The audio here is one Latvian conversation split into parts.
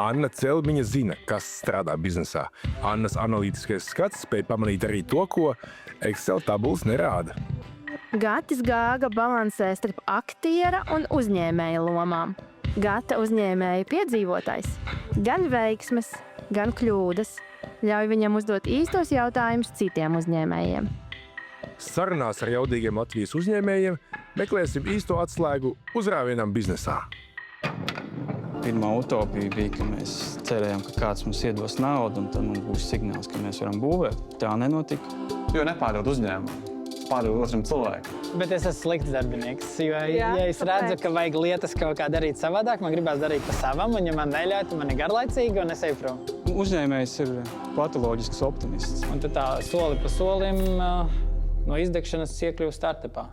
Anna Celmiņa zina, kas strādā biznesā. Annas analītiskais skats spēj pamanīt arī to, ko Excel tabulas nerāda. Gatis Gāga balansē starp aktiera un uzņēmēja lomām. Gata uzņēmēja piedzīvotais, gan veiksmes, gan kļūdas, ļauj viņam uzdot īstos jautājumus citiem uzņēmējiem. Sarunās ar jaudīgiem Latvijas uzņēmējiem meklēsim īsto atslēgu uzrāvienam biznesā. Pirmā utopija bija, ka mēs cerējām, ka kāds mums iedos naudu, un tad mums būs signāls, ka mēs varam būvēt. Tā nenotika. Jo nepārdod uzņēmumu, pārdod otram cilvēkam. Bet es esmu slikts darbinieks, jo, ja es redzu, ka vajag lietas kaut kā darīt savādāk, man gribās darīt pa savam, un ja man neļauj, tad man ir garlaicīgi, un es eju prom. Uzņēmējs ir patoloģisks optimists. Un tad tā soli pa solim no izdegšanas iekļūst startupā.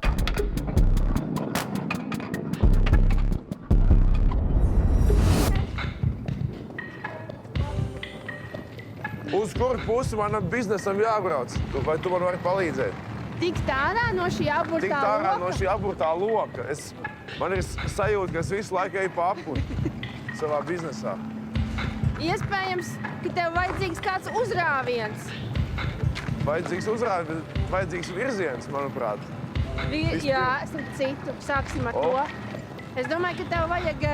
Uz kuru pusi manam biznesam jābrauc? Vai tu man vari palīdzēt? Tikt ārā no šī aburtā Tikt ārā no šī aburtā loka. Man ir sajūta, ka es visu laiku eju pa apuri savā biznesā. Iespējams, ka tev vajadzīgs kāds uzrāviens. Vajadzīgs uzrāviens, vajadzīgs virziens, manuprāt. Jā, starp citu, sāksim ar to. Es domāju, ka tev vajag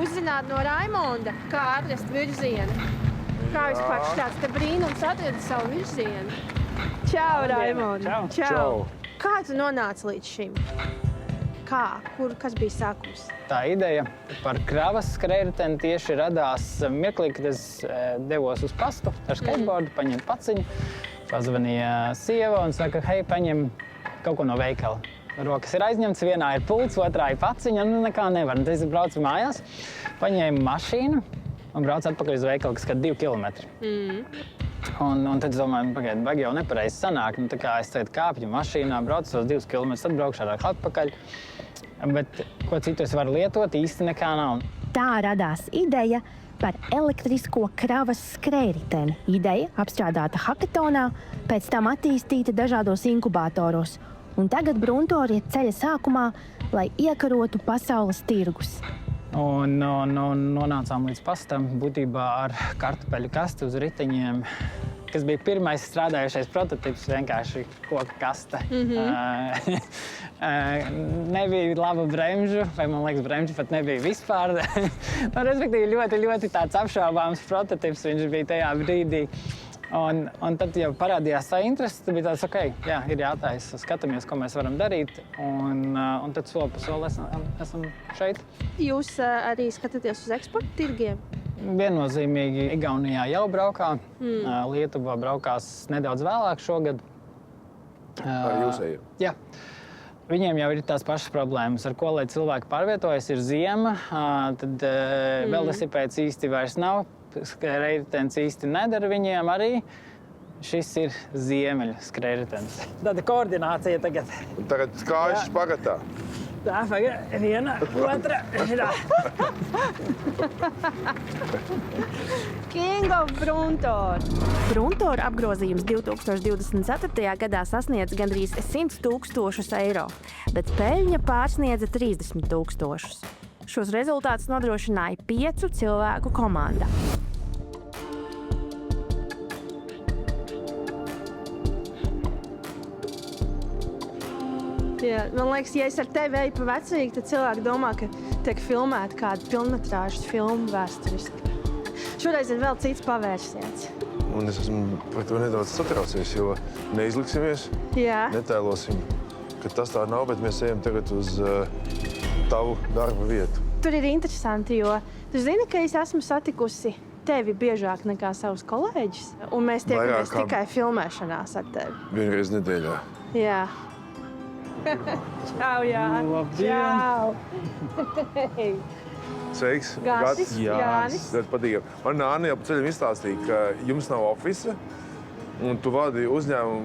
uzzināt no Raimonda, kā atrast virzienu. Kā vispār šāds te brīnums atrada savu virzienu. Čau, Raimonda. Čau. Kā tu nonāci līdz šim? Kas bija sākums? Tā ideja par kravas skrējriteni tieši radās mirklī, kad es devos uz pastu ar skateboardu, paņēmu paciņu, pazvanīja sieva un saka, hei, paņem kaut ko no veikala. Rokas ir aizņemts, vienā ir pults, otrā ir paciņa, nekā nevar. Tad es braucu mājās, paņēmu mašīnu un braucu atpakaļ uz veikalu, kas 2 kilometri. Un tad es domāju, pagaidi, baigi jau nepareizi sanāk. Tā kā es tagad kāpju mašīnā, braucu tos 2 kilometrus, tad braukšu ārāk atpakaļ. Bet ko citu es varu lietot, īsti nekā nav. Tā radās ideja par elektrisko kravas skrējriteni. Ideja apstrādāta hackathonā, pēc tam attīstīta dažādos inkubatoros. Un tagad Bruntori ir ceļa sākumā, lai iekarotu pasaules tirgus. Un nonācām līdz pastam būtībā ar kartupeļu kasti uz riteņiem, kas bija pirmais strādājušais prototyps, vienkārši koka kaste. Nebija laba bremžu, vai man liekas, bremžu pat nebija vispār. Respektīvi, ļoti tāds apšaubāms prototyps viņš bija tajā brīdī. Un tad jau parādījās tā interese, tad bija tāds, ok, jā, ir jātaisa, skatāmies, ko mēs varam darīt, un tad soli pa soli esam šeit. Jūs arī skatāties uz eksporta tirgiem? Viennozīmīgi Igaunijā jau braukā, Lietuvā braukās nedaudz vēlāk šogad. Ar jūsējiem? Jā. Viņiem jau ir tās pašas problēmas, ar ko, lai cilvēki pārvietojas, ir ziema, tad velosipēds īsti vairs nav. Skrējritens īsti nedara viņiem arī. Šis ir ziemeļu skrējritens. Tāda koordinācija tagad. Un tagad kājas špagatā. Tā, pagaid, viena, otra. King of Bruntori. Bruntori apgrozījums 2024. gadā sasniedz gandrīz 100 000 eiro, bet peļņa pārsniedza 30 000. Šos rezultātus nodrošināja 5 cilvēku komanda. Jā, man liekas, ja es ar tevi eju pa vecrīgi, tad cilvēki domā, ka tiek filmēta kāda pilnmetrāžas filma vēsturiski. Šoreiz ir vēl cits pavērsiens. Un es esmu par to nedaudz satraucies, jo neizliksimies, netēlosim, ka tas tā nav, bet mēs ejam tagad uz tavu darba vietu. Tur ir interesanti, jo tu zini, ka es esmu satikusi tevi biežāk nekā savus kolēģus, un mēs tiekamies tikai filmēšanās ar tevi. Vienreiz nedēļā. Jā. Čau, Jāni. Labdien. Čau. Sveiks. Gatis. Jānis. Ļoti patīkami. Man Anna jau pa ceļam izstāstīja, ka jums nav ofisa, un tu vadi uzņēmumu,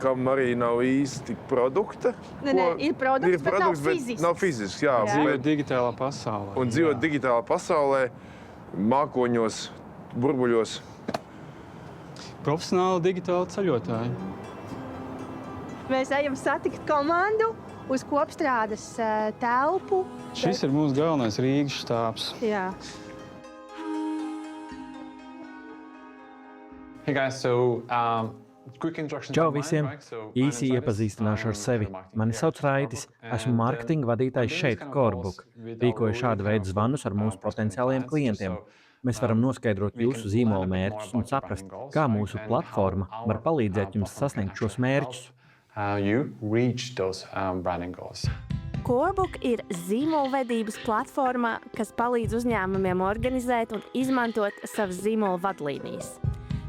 kam arī nav īsti produkta. Nē, ir produkts, bet nav fizisks. Nav fizisks, jā. Dzīvot digitālā pasaulē. Un dzīvot digitālā pasaulē, mākoņos, burbuļos. Profesionāli digitāli ceļotāji. Mēs ejam satikt komandu uz kopstrādes telpu. Šis ir mūsu galvenais Rīgas štābs. Jā. Hey guys, so Čau visiem! Īsi iepazīstināšu ar sevi. Mani sauc Raitis, esmu mārketinga vadītājs šeit, Corebook. Rīkoju šādu veidu zvanus ar mūsu potenciālajiem klientiem. Mēs varam noskaidrot jūsu zīmola mērķus un saprast, kā mūsu platforma var palīdzēt jums sasniegt šos mērķus. Corebook ir zīmolvedības platforma, kas palīdz uzņēmumiem organizēt un izmantot savas zīmola vadlīnijas.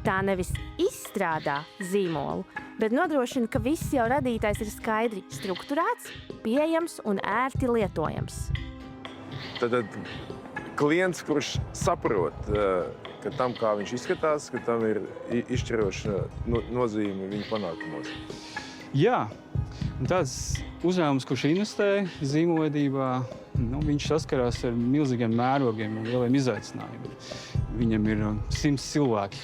Tā nevis izstrādā zīmolu, bet nodrošina, ka viss jau radītais ir skaidri strukturēts, pieejams un ērti lietojams. Tad klients, kurš saprot, ka tam, kā viņš izskatās, ka tam ir izšķiroša nozīme viņa panākumos. Jā, tāds uzņēmums, kurš investē zīmolvedībā, viņš saskarās ar milzīgiem mērogiem un lieliem izaicinājumiem. Viņam ir 100 cilvēki,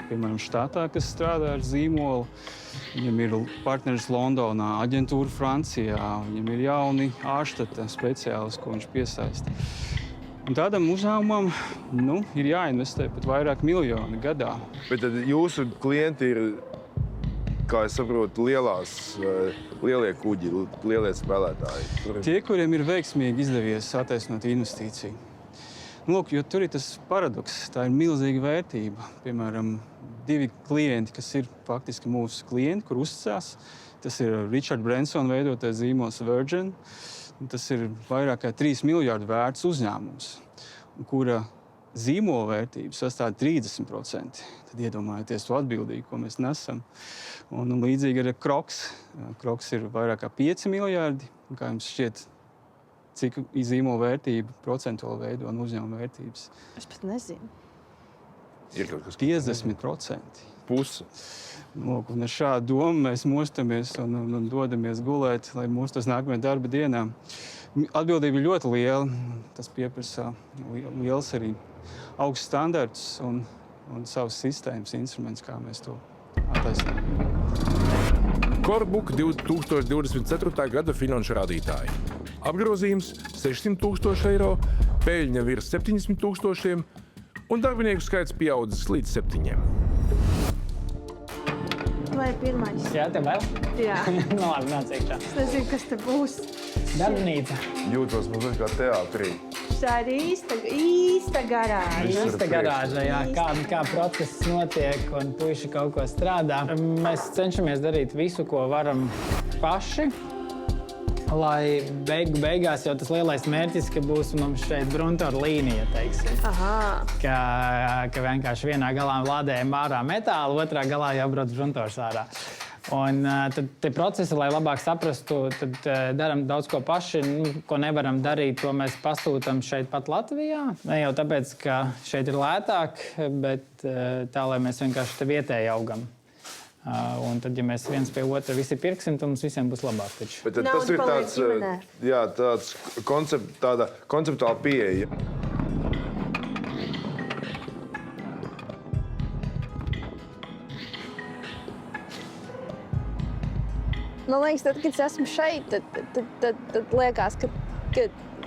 piemēram, štatā, kas strādā ar zīmolu. Viņam ir partneris Londonā, aģentūra Francijā, viņam ir jauni ārštata speciālisti, ko viņš piesaista. Un tādam uzņēmumam ir jāinvestē pat vairāk miljoni gadā. Bet tad jūsu klienti ir, kā es saprotu, lielie kuģi, lielie spēlētāji. Tie, kuriem ir veiksmīgi izdevies attaisnot investīciju. Lūk, jo tur ir tas paradoks, tā ir milzīga vērtība. Piemēram, 2 klienti, kas ir faktiski mūsu klienti, kur uzticās. Tas ir Richard Branson veidotais zīmols Virgin. Tas ir vairāk kā 3 miljārdu vērts uzņēmums, kura zīmola vērtība sastāv 30%. Tad iedomājieties to atbildību, ko mēs nesam. Un līdzīgi ar Crocs. Crocs ir vairāk kā 5 miljārdi. Un kā jums šķiet, cik zīmola vērtība procentuāli veido no uzņēmuma vērtības? Es pat nezinu. Ir kaut kas 50%. Pusi. Lūk, un ar šādu domu mēs mostamies un dodamies gulēt, lai mostos nākamajā darba dienā. Atbildība ir ļoti liela. Tas pieprasa liels arī augsts standarts un savas sistēmas instruments, kā mēs to attaisnām. Corebook 2024. gada finanšu rādītāji. Apgrozījums 600 000 eiro, peļņa virs 70 000 un darbinieku skaits pieaudzis līdz 7. Vai pirmais? Jā, tev vēl? Jā. Labi, nāc iekšā. Es nezinu, kas te būs. Darbnīca. Jūtos mazliet kā teātrī. Tā ir īsta garāža. Īsta garāža, jā. Kā process notiek un puiši kaut ko strādā. Mēs cenšamies darīt visu, ko varam paši. Lai beigās jau tas lielais mērķis, ka būs mums šeit Bruntora līnija, teiksim. Ka vienkārši vienā galā lādējam ārā metālu, otrā galā jau brauc Bruntors ārā. Un tad te procesi, lai labāk saprastu, tad daram daudz ko paši, ko nevaram darīt, to mēs pastūtam šeit pat Latvijā. Ne jau tāpēc, ka šeit ir lētāk, bet tā, lai mēs vienkārši te vietēji augam. Un tad, ja mēs viens pie otra visi pirksim, tad mums visiem būs labāk. Bet tas ir tāds tāda konceptuāla pieeja. Man liekas, tad, kad es esmu šeit, tad liekas, ka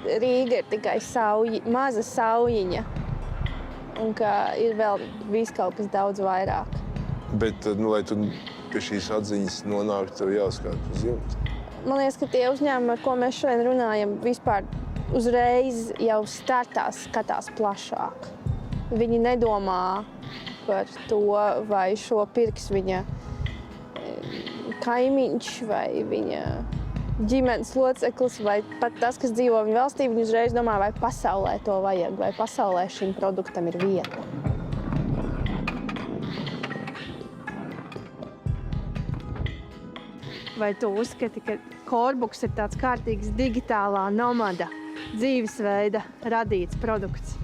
Rīga ir tikai maza saujiņa un ka ir vēl viss kaut kas daudz vairāk. Bet, lai tu pie šīs atziņas nonāktu, tev jāuzskata uz jumta. Man liekas, ka tie uzņēmumi, ar ko mēs šodien runājam, vispār uzreiz jau startā skatās plašāk. Viņi nedomā par to, vai šo pirks viņa kaimiņš vai viņa ģimenes loceklis, vai pat tas, kas dzīvo viņa valstī, viņi uzreiz domā, vai pasaulē to vajag, vai pasaulē šim produktam ir vieta. Vai tu uzskati, ka Corebooks ir tāds kārtīgs digitālā nomada, dzīvesveida radīts produkts?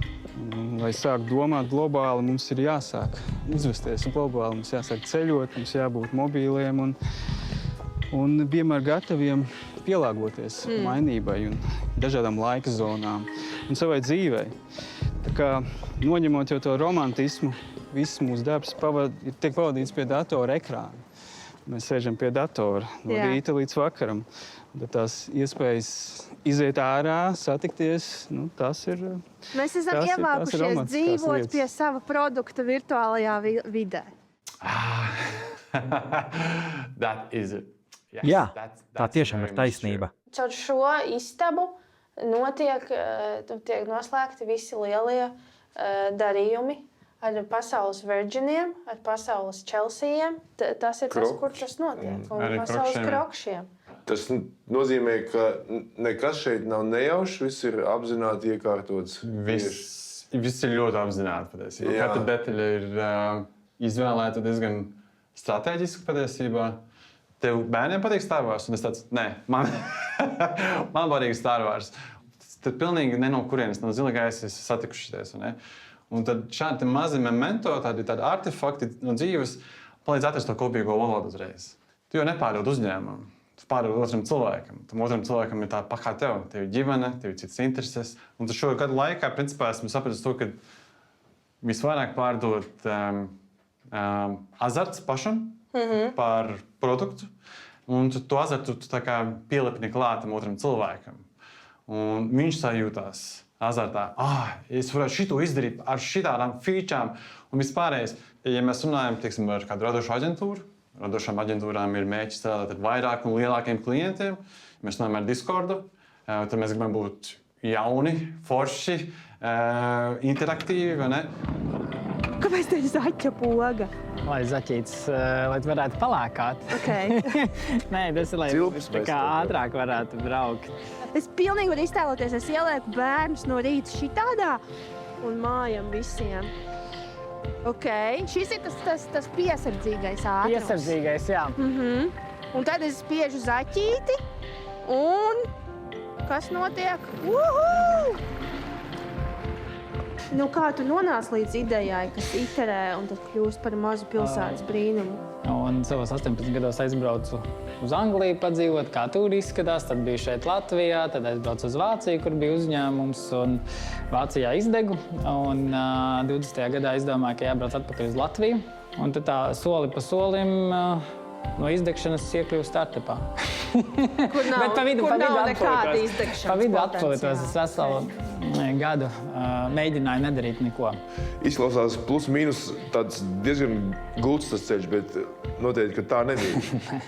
Lai sāk domāt globāli, mums ir jāsāk uzvesties globāli, mums jāsāk ceļot, mums jābūt mobīliem un vienmēr gataviem pielāgoties mainībai un dažādām laika zonām un savai dzīvei. Tā kā noņemot jau to romantismu, viss mūsu darbs tiek pavadīts pie datora ekrāna. Mēs sēžam pie datora no rīta līdz vakaram. Tad tās iespējas iziet ārā, satikties, tas ir. Mēs esam iemākušies dzīvot pie sava produkta virtuālajā vidē. Jā, tā tiešām ir taisnība. Caur šo istabu tiek noslēgti visi lielie darījumi ar pasaules Virginiem, ar pasaules Chelsejiem. Tas ir tas, kur tas notiek. Un pasaules Krokšiem. Tas nozīmē, ka nekas šeit nav nejauši, viss ir apzināti iekārtots. Viss ir ļoti apzināti patiesībā. Katra detaļa ir izvēlēta diezgan strateģiski patiesībā. Tev bērniem patīk Star Wars? Un es tāds, nē, man patīk Star Wars. Tad pilnīgi ne no kurienes, no zila gaisa satikušies. Un tad šādi mazi memento, tādi artefakti no dzīves palīdz atrast to kopīgo valodu uzreiz. Tu jau nepārdod uzņēmumu. Tu pārdod otram cilvēkam. Tam otram cilvēkam ir tā kā tev. Tev ir ģimene, tev ir citas intereses. Un tad šo gadu laikā, principā, esmu sapratis to, ka visvairāk pārdod azarts pašam par produktu. Un tu to azartu tu tā kā pielipini klātam otram cilvēkam. Un viņš sajūtās azartā. Es varētu šito izdarīt ar šitādām featurām un vispārējais. Ja mēs runājam, teiksim, ar kādu radošu aģentūru, radošām aģentūrām ir mērķis strādāt ar vairāk un lielākiem klientiem. Ja mēs runājam ar Discordu, tad mēs gribam būt jauni, forši, interaktīvi, vai ne? Kāpēc tev ir zaķa poga? Lai zaķīts, lai tu varētu palēkāt. Okay. Nē, tas ir, lai tā kā ātrāk varētu braukt. Es pilnīgi varu iztēloties, es ielieku bērnus no rīta šitādā un mājam visiem. Šis ir tas piesardzīgais ātrums. Piesardzīgais, jā. Un tad es spiežu zaķīti un kas notiek? Kā tu nonāc līdz idejai, kas iterē un tad kļūst par mazu pilsētas brīnumu? Un savos 18 gados aizbraucu uz Angliju padzīvot, kā tur izskatās. Tad biju šeit Latvijā, tad aizbraucu uz Vāciju, kur bija uzņēmums. Un Vācijā izdegu. Un 20. gadā izdomāju, ka jābrauc atpakaļ uz Latviju. Un tad tā soli pa solim no izdegšanas iekļuvu startupā. Kur nav nekāda izdegšanas. Pa vidu atpalitos, es veselu gadu mēģināju nedarīt neko. Izklausās plus mīnus tāds diezgan gluds tas ceļš, bet noteikti, ka tā nebija.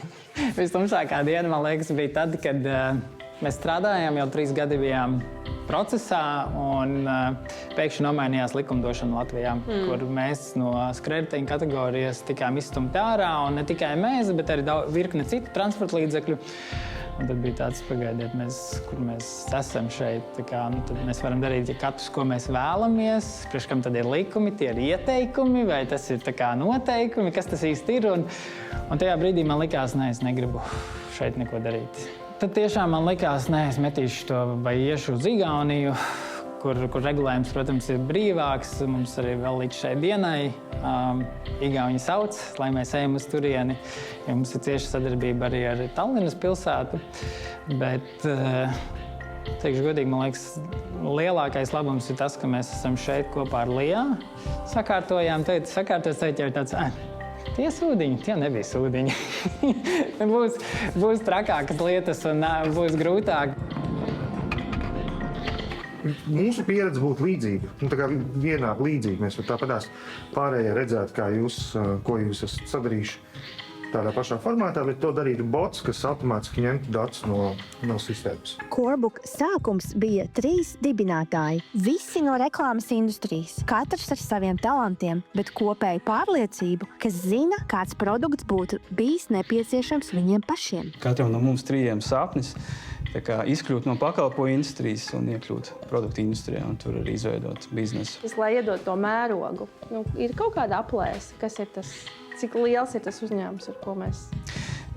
Vistumšākā diena, man liekas, bija tad, kad mēs strādājām, jau 3 gadi bijām procesā, un pēkšņi nomainījās likumdošana Latvijā, kur mēs no skrējēju kategorijas tikām izstumti ārā, un ne tikai mēs, bet arī virkne citu transporta līdzekļu. Un tad bija tāds, pagaidiet, kur mēs esam šeit. Tad mēs varam darīt katrs, ko mēs vēlamies. Priekš kam tad ir likumi, tie ir ieteikumi, vai tas ir noteikumi, kas tas īsti ir. Un tajā brīdī man likās, es negribu šeit neko darīt. Tad tiešām man likās, es metīšu to vai iešu uz Igauniju, kur regulējums, protams, ir brīvāks. Mums arī vēl līdz šai dienai Igauni sauc, lai mēs ejam uz turieni. Ja mums ir cieša sadarbība arī ar Tallinas pilsētu. Bet, teikšu godīgi, man liekas, lielākais labums ir tas, ka mēs esam šeit kopā ar Lijā. Sakārtojām, sakārtos jau ir tāds, tie sūdiņi, tie nebija sūdiņi. būs trakākas lietas un būs grūtāk. Mūsu pieredze būtu līdzīga. Tā kā vienādi līdzīga. Mēs tāpatās pārējie redzētu, ko jūs esat sadarījuši tādā pašā formātā, bet to darītu bots, kas automātiski ņemtu datus no sistēmas. Corebook sākums bija 3 dibinātāji. Visi no reklāmas industrijas. Katrs ar saviem talantiem, bet kopēju pārliecību, kas zina, kāds produkts būtu bijis nepieciešams viņiem pašiem. Katram no mums 3 sapnis. Izkļūt no pakalpojumu industrijas un iekļūt produktu industrijā un tur arī izveidot biznesu. Lai iedod to mērogu, ir kaut kāda aplēse, kas ir tas, cik liels ir tas uzņēmums, ar ko mēs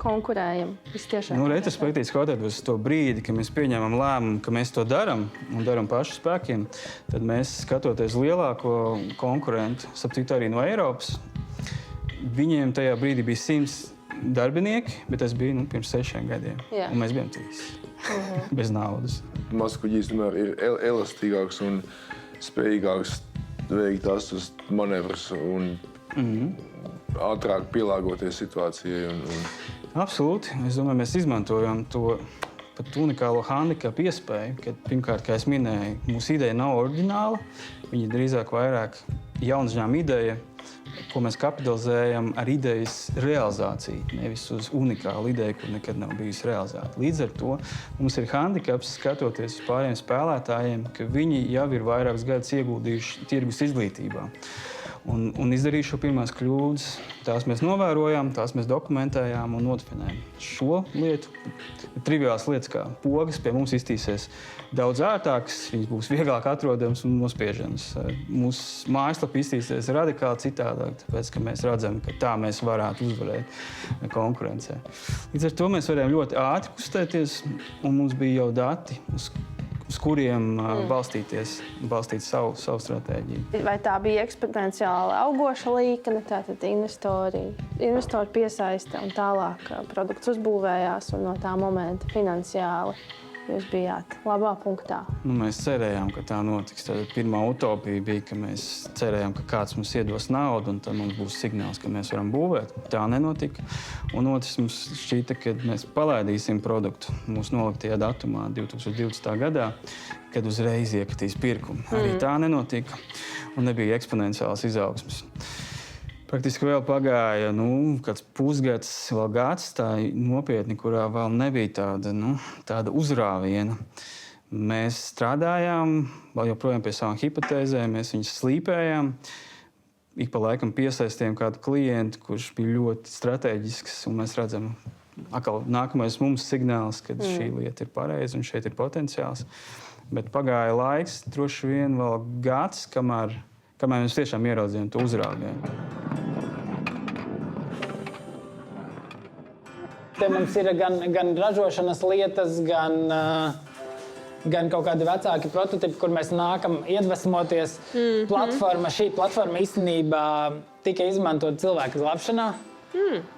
konkurējam. Retrospektīvi skatoties uz to brīdi, kad mēs pieņēmām lēmumu, ka mēs to darām un darām pašu spēkiem, tad mēs skatoties lielāko konkurentu, sapcīt arī no Eiropas, viņiem tajā brīdī bija 100 darbinieki, bet tas bija pirms 6 gadiem. Jā. Un mēs bijām 3. Bez naudas. Mazkuģis tomēr ir elastīgāks un spējīgāks veikt tās manevrus un ātrāk pielāgoties situācijai. Absolūti. Es domāju, mēs izmantojam to pat unikālo handikapu iespēju, ka pirmkārt, kā es minēju, mūsu ideja nav oriģināla, viņa drīzāk vairāk jaunuzņēmuma ideja, ko mēs kapitalizējam ar idejas realizāciju, nevis uz unikālu ideju, kur nekad nav bijusi realizēta. Līdz ar to mums ir handikaps, skatoties uz pārējiem spēlētājiem, ka viņi jau ir vairākus gadus ieguldījuši tirgus izglītībā. Un izdarīju šo pirmās kļūdas. Tās mēs novērojām, tās mēs dokumentējām un nodefinējām. Šo lietu, triviālas lietas kā pogas, pie mums iztīsies daudz ērtākas, viņas būs vieglāk atrodamas un nospiežamas. Mūsu mājaslapa iztīsies radikāli citādāk, tāpēc, ka mēs redzam, ka tā mēs varētu uzvarēt konkurencē. Līdz ar to mēs varējām ļoti ātri kustēties, un mums bija jau dati, uz kuriem balstīt savu stratēģiju. Vai tā bija eksponenciāli augoša līkne, tātad investori piesaista un tālāk produkts uzbūvējās un no tā momenta finansiāli jūs bijāt labā punktā? Mēs cerējām, ka tā notiks. Tad pirmā utopija bija, ka mēs cerējām, ka kāds mums iedos naudu un tad mums būs signāls, ka mēs varam būvēt. Tā nenotika. Un otrs mums šķita, ka mēs palaidīsim produktu mūsu noliktajā datumā 2020. gadā, kad uzreiz iekritīs pirkumi. Arī tā nenotika un nebija eksponenciālas izaugsmes. Praktiski vēl pagāja kāds pusgads, vēl gads, tā nopietni, kurā vēl nebija tāda uzrāviena. Mēs strādājām, vēl joprojām pie savām hipotēzēm, mēs viņus slīpējām. Ik pa laikam piesaistījām kādu klientu, kurš bija ļoti strateģisks, un mēs redzam, atkal nākamais mums signāls, ka šī lieta ir pareiza un šeit ir potenciāls. Bet pagāja laiks, droši vien vēl gads, kamēr mēs tiešām ieraudzījām to uzrāvienu. Te mums ir gan ražošanas lietas, gan kaut kādi vecāki prototipi, kur mēs nākam iedvesmoties. Šī platforma īstenībā tika izmantota cilvēku glābšanā.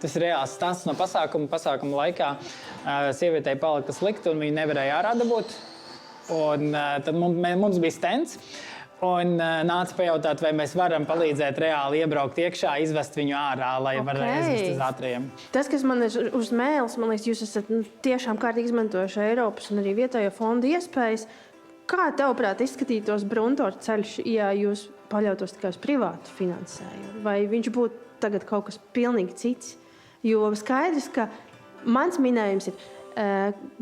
Tas ir reāls stāsts no pasākuma laikā. Sievietei palika slikti un viņa nevarēja ārā dabūt. Un tad mums bija stends. Un nāca pajautāt, vai mēs varam palīdzēt reāli iebraukt iekšā, izvest viņu ārā, lai varētu aizvest uz ātriem. Tas, kas man ir uz mēles, man liekas, jūs esat tiešām kārtīgi izmantojuši Eiropas un arī vietējo fondu iespējas. Kā tavuprāt izskatītos Bruntora ceļš, ja jūs paļautos tikai uz privātu finansējumu? Vai viņš būtu tagad kaut kas pilnīgi cits? Jo skaidrs, ka mans minējums ir,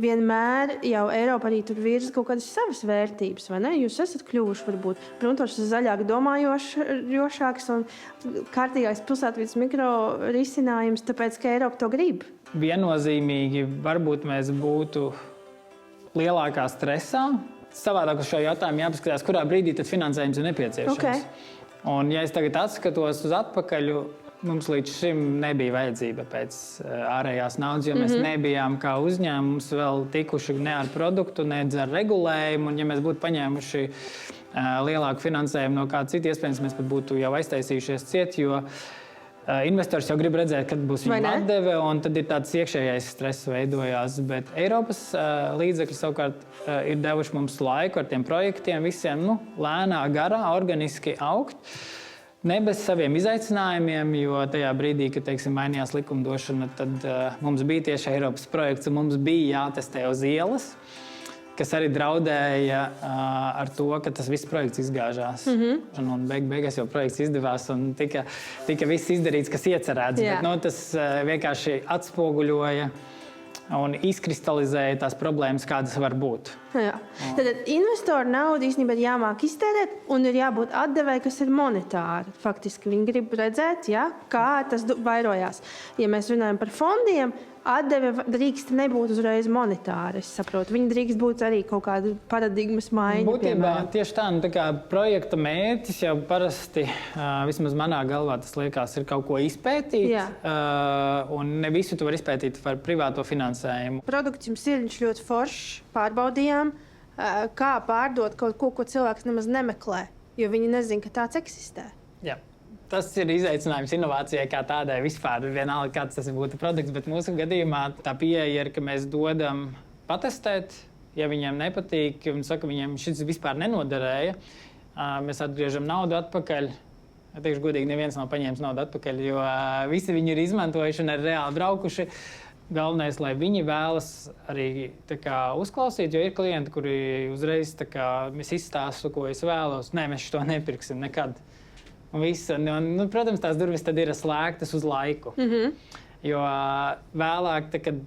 vienmēr jau Eiropa arī tur virza kaut kādas savas vērtības, vai ne? Jūs esat kļuvuši varbūt Bruntors zaļāk domājošāks un kārtīgāks pilsētvides mikro risinājums, tāpēc, ka Eiropa to grib. Viennozīmīgi varbūt mēs būtu lielākā stresā. Savādāk uz šo jautājumu jāpaskatās, kurā brīdī tad finansējums ir nepieciešams. Un ja es tagad atskatos uz atpakaļ, mums līdz šim nebija vajadzība pēc ārējās naudas, jo mēs nebijām kā uzņēmums vēl tikuši ne ar produktu, ne ar regulējumu. Un ja mēs būtu paņēmuši lielāku finansējumu no kāda cita, iespējams, mēs pat būtu jau aiztaisījušies ciet, jo investors jau grib redzēt, kad būs viņa atdeve, un tad ir tāds iekšējais stress veidojās. Bet Eiropas līdzekļi savukārt ir devuši mums laiku ar tiem projektiem visiem lēnā garā, organiski augt. Ne bez saviem izaicinājumiem, jo tajā brīdī, kad mainījās likumdošana, tad mums bija tieši Eiropas projekts, un mums bija jātestē uz ielas, kas arī draudēja ar to, ka tas viss projekts izgāžās. Un beigās jau projekts izdevās un tika viss izdarīts, kas iecerēts. Bet, tas vienkārši atspoguļoja un izkristalizēja tās problēmas, kādas var būt. Tad investoru naudu īstenībā ir jāmāk iztērēt un ir jābūt atdevēji, kas ir monetāri. Faktiski viņi grib redzēt, kā tas vairojās. Ja mēs runājam par fondiem, atdeve drīkst nebūt uzreiz monetāri. Es saprotu, viņi drīkst būt arī kaut kāda paradigmas maiņa. Būtībā tieši tā, tā kā projekta mērķis jau parasti, vismaz manā galvā tas liekas, ir kaut ko izpētīt. Un ne visu tu var izpētīt par privāto finansējumu. Produkts jums ir ļoti foršs, pārbaudījām, kā pārdot kaut ko, ko cilvēks nemaz nemeklē, jo viņi nezin, ka tāds eksistē. Jā. Tas ir izaicinājums inovācijai kā tādai vispār. Vienalga, kāds tas būtu produkts, bet mūsu gadījumā tā pieeja ir, ka mēs dodam patestēt, ja viņiem nepatīk un saka, viņiem šis vispār nenoderēja. Mēs atgriežam naudu atpakaļ. Teikšu godīgi, neviens nav paņēmis naudu atpakaļ, jo visi viņi ir izmantojuši un ir reāli braukuši. galvenais, lai viņi vēlas arī uzklausīt, jo ir klienti, kuri uzreiz es izstāstu, ko es vēlos. Nē, mēs šo nepirksim nekad. Protams, tās durvis tad ir slēgtas uz laiku. Jo vēlāk, kad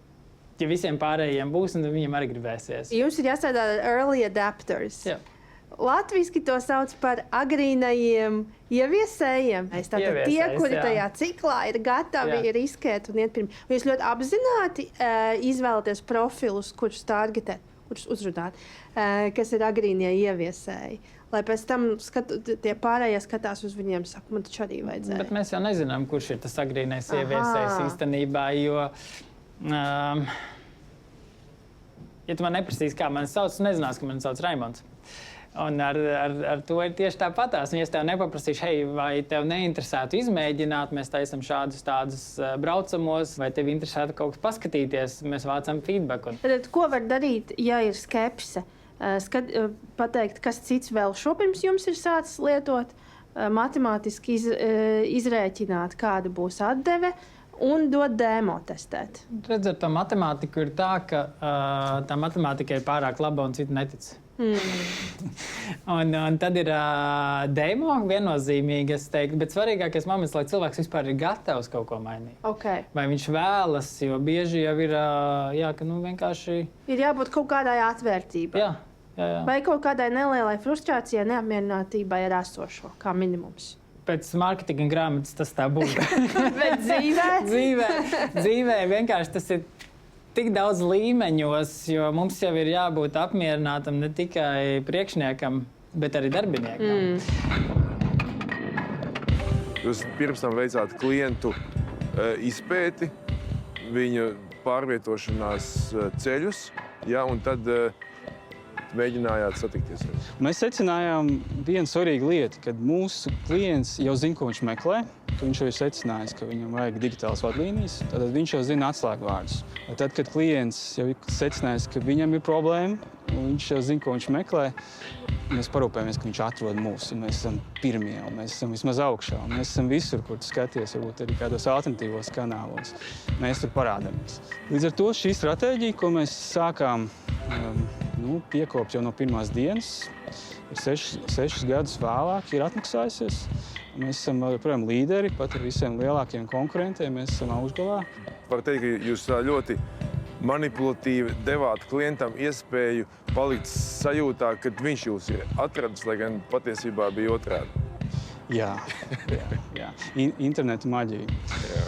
visiem pārējiem būs, un viņiem arī gribēsies. Jums ir jāstrādā ar early adapters. Jā. Latviski to sauc par agrīnajiem ieviesējiem. Tātad tie, kuri tajā ciklā ir gatavi riskēt un iet pirms. Jūs ļoti apzināti izvēlaties profilus, kurus targetēt, kurus uzrunāt, kas ir agrīnie ieviesēji. Lai pēc tam tie pārējie skatās uz viņiem, saka, man taču arī vajadzēja. Bet mēs jau nezinām, kurš ir tas agrīnais ieviesējs īstenībā, jo, ja tu man neprasīsi, kā mani sauc, tu nezinās, ka mani sauc Raimonds. Un ar to ir tieši tāpatās. Ja es tev nepaprasīšu, hei, vai tev neinteresētu izmēģināt, mēs taisam šādus tādus braucamos, vai tev interesētu kaut kas paskatīties, mēs vācam feedbacku. Tad, ko var darīt, ja ir skepse? Pateikt, kas cits vēl šopirms jums ir sācis lietot, matemātiski izrēķināt, kāda būs atdeve, un dot demo testēt. Redz, ar to matemātiku ir tā, ka tā matemātika ir pārāk laba un citi netic. Un tad ir demo viennozīmīgi, es teiktu, bet svarīgākais moments, lai cilvēks vispār ir gatavs kaut ko mainīt. Okay. Vai viņš vēlas, jo bieži jau ir, ka vienkārši... Ir jābūt kaut kādai atvērtībai. Jā. Vai kaut kādai nelielai frustrācijai, neapmierinātībai ar esošo, kā minimums. Pēc mārketinga grāmatas tas tā būtu. Bet dzīvē vienkārši tas ir tik daudz līmeņos, jo mums jau ir jābūt apmierinātam ne tikai priekšniekam, bet arī darbiniekam. Jūs pirms tam veicāt klientu izpēti, viņu pārvietošanās ceļus, un tad mēģinājāt satikties. Mēs secinājām vienu svarīgu lietu, kad mūsu klients jau zina, ko viņš meklē. Viņš jau ir secinājis, ka viņam vajag digitālas vadlīnijas, tad viņš jau zina atslēgvārdus. Tad, kad klients jau ir secinājis, ka viņam ir problēma, un viņš jau zina, ko viņš meklē, mēs parūpējamies, ka viņš atrod mūs. Mēs esam pirmie, un mēs esam vismaz augšā. Mēs esam visur, kur tu skaties, varbūt arī kādos alternatīvos kanālos. Mēs tur parādāmies. Līdz ar to šī stratēģija, ko mēs sākām piekopt jau no pirmās dienas, ir 6 gadus vēlāk, ir atmaksājusies. Mēs esam joprojām līderi, pat ar visiem lielākiem konkurentiem. Mēs esam augšgalā. Var teikt, ka jūs ļoti manipulatīvi devāt klientam iespēju palikt sajūtā, ka viņš jūs ir atradis, lai gan patiesībā bija otrādi. Jā. Interneta maģija. Jā.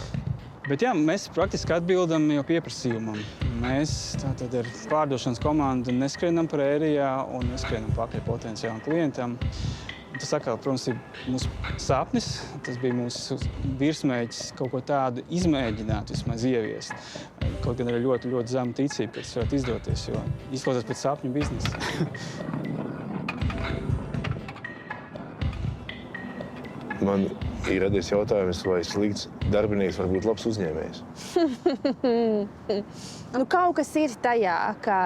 Bet mēs praktiski atbildam jau pieprasījumam. Mēs tātad ar pārdošanas komandu neskrienam par ērijā un neskrienam pakaļ potenciālam klientam. Tas atkal, protams, ir mūsu sapnis. Tas bija mūsu virsmērķis kaut ko tādu izmēģināt, vismaz ieviest. Kaut gan ir ļoti, ļoti zema ticība, ka tas varētu izdoties, jo izklausās pēc sapņu biznesa. Man ir radies jautājums, vai slikts darbinieks var būt labs uzņēmējs? Kaut kas ir tajā, ka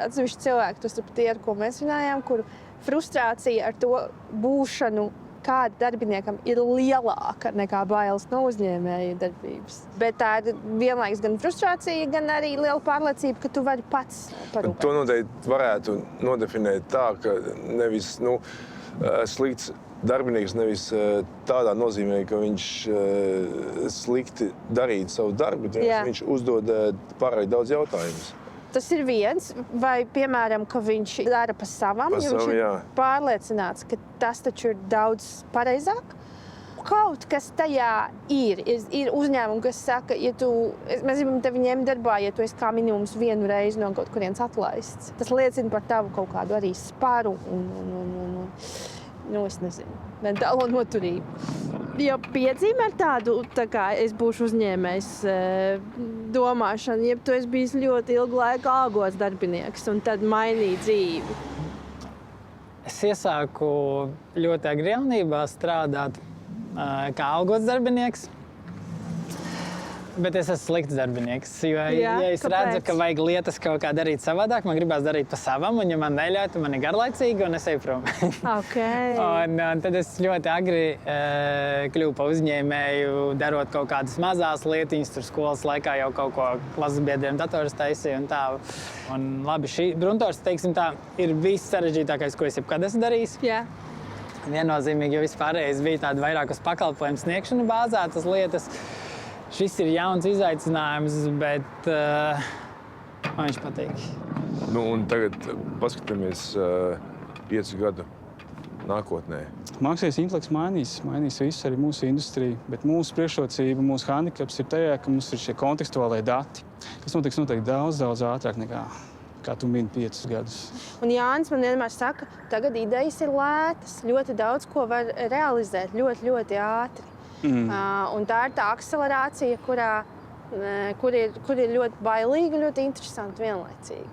atsevišķi cilvēki, tas tie, ar ko mēs runājām, kur frustrācija ar to būšanu kāda darbiniekam ir lielāka nekā bailes no uzņēmēja darbības. Bet tā ir vienlaikus gan frustrācija, gan arī liela pārliecība, ka tu vari pats parūpēt. To noteikti varētu nodefinēt tā, ka nevis slikts darbinieks nevis tādā nozīmē, ka viņš slikti darītu savu darbu, bet viņš uzdod pārāk daudz jautājumus. Tas ir viens, vai, piemēram, ka viņš dara pa savam, jo viņš ir pārliecināts, ka tas taču ir daudz pareizāk. Kaut kas tajā ir uzņēmumi, kas saka, mēs gribam tevi ņemt darbā, ja tu esi kā minimums vienu reizi no kaut kurienes atlaists. Tas liecina par tavu kaut kādu arī sparu es nezinu, mentālo noturību. Ja piedzīme ar tādu, kā es būšu uzņēmējs domāšanu, ja tu esi bijis ļoti ilgu laiku algots darbinieks un tad mainīji dzīvi? Es iesāku ļoti agri jaunībā strādāt kā algots darbinieks. Bet es esmu slikts darbinieks. Jo, Jā, ja es redzu, kāpēc? ka vajag lietas kaut kā darīt savādāk, man gribās darīt pa savam, un ja man neļauj, tad man ir garlaicīgi, un es eju prom. Okay. un tad es ļoti agri kļuvu par uzņēmēju, darot kaut kādas mazas lietiņas, tur skolas laikā jau kaut ko klases biedriem datorus taisīju un tā. Un labi, šī Bruntors, teiksim tā, ir viss sarežģītākais, ko es jebkad esmu darījis. Jā. Viennozīmīgi, jo vispārējais bija tāda vairāk uz pakalpojumu sniegšanu bāzētas lietas. Šis ir jauns izaicinājums, bet man viņš patīk. Nu, un tagad paskatāmies 5 gadu nākotnē. Mākslinieks intelekts mainīs visu, arī mūsu industriju. Bet mūsu priekšrocība, mūsu handikaps ir tajā, ka mums ir šie kontekstuālie dati, kas notiks noteikti daudz ātrāk nekā tu mini 5 gadus. Un Jānis man vienmēr saka, tagad idejas ir lētas, ļoti daudz ko var realizēt ļoti, ļoti ātri. Un tā ir tā akcelerācija, kur ir ļoti bailīga, ļoti interesanti vienlaicīgi.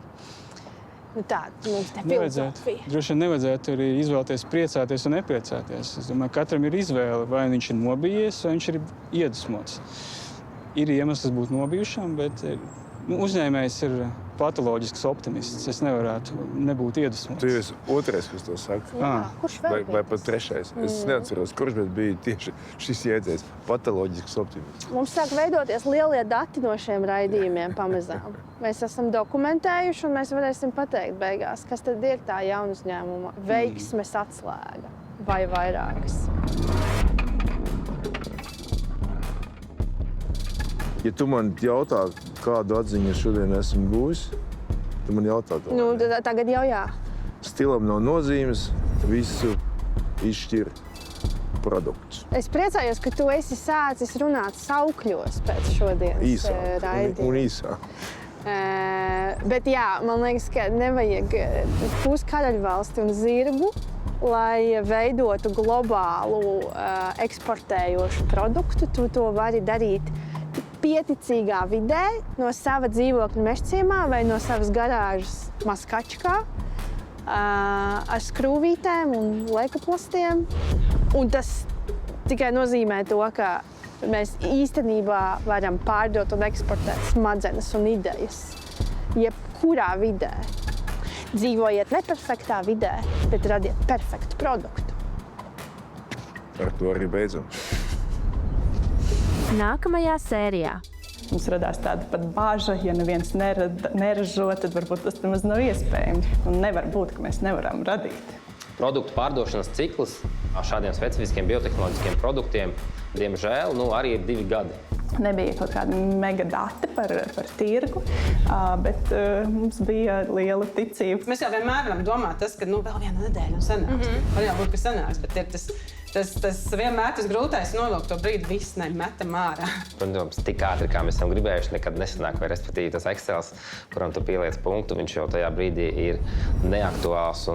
Nu, tā mums te filozofija. Droši vien nevajadzētu arī izvēlēties priecāties un nepriecāties. Es domāju, katram ir izvēle, vai viņš ir nobijies, vai viņš ir iedvesmots. Ir iemesls būt nobijušam, bet uzņēmējs ir patoloģisks optimists. Es nevarētu nebūt iedvesmots. Tu esi otrais, kas to saka. Kurš vēl Vai pat trešais. Es neatceros, kurš, bet bija tieši šis jēdziens - patoloģisks optimists. Mums sāk veidoties lielie dati no šiem raidījumiem pamazām. Mēs esam dokumentējuši, un mēs varēsim pateikt beigās, kas tad ir tā jauna uzņēmuma veiksmes atslēga vai vairākas. Ja tu man jautā, kādu atziņu šodien esmu guvis, tu man jautā to. Nu, tagad jau jā. Stilam nav nozīmes, visu izšķir produkts. Es priecājos, ka tu esi sācis runāt saukļos pēc šodienas Īsāk raidījuma. un īsāk. Bet jā, man liekas, ka nevajag puskaraļvalsti un zirgu, lai veidotu globālu eksportējošu produktu. Tu to vari darīt pieticīgā vidē, no sava dzīvokļa Mežciemā vai no savas garāžas Maskačkā, ar skrūvītēm un lejkaplastiem. Un tas tikai nozīmē to, ka mēs īstenībā varam pārdot un eksportēt smadzenes un idejas jebkurā vidē. Dzīvojiet neperfektā vidē, bet radiet perfektu produktu. Ar to arī beidzam. Nākamajā sērijā. Mums radās tāda pat bāža, ja neviens neražo, tad varbūt tas nemaz nav iespējams. Un nevar būt, ka mēs nevaram radīt. Produktu pārdošanas cikls šādiem specifiskiem biotehnoloģiskiem produktiem, diemžēl, arī ir 2 gadi. Nebija kaut kādi mega dati par tirgu, bet mums bija liela ticība. Mēs jau vienmēr varam domāt, ka vēl viena nedēļa un sanāks. Var jau būt, ka sanāks, bet ir tas vienmēr tas grūtais novilkt to brīdi, viss metam ārā. Protams, tik ātri, kā mēs esam gribējuši, nekad nesanāk, vai respektīvi tas Excels, kuram tu pieliec punktu, viņš jau tajā brīdī ir neaktuāls.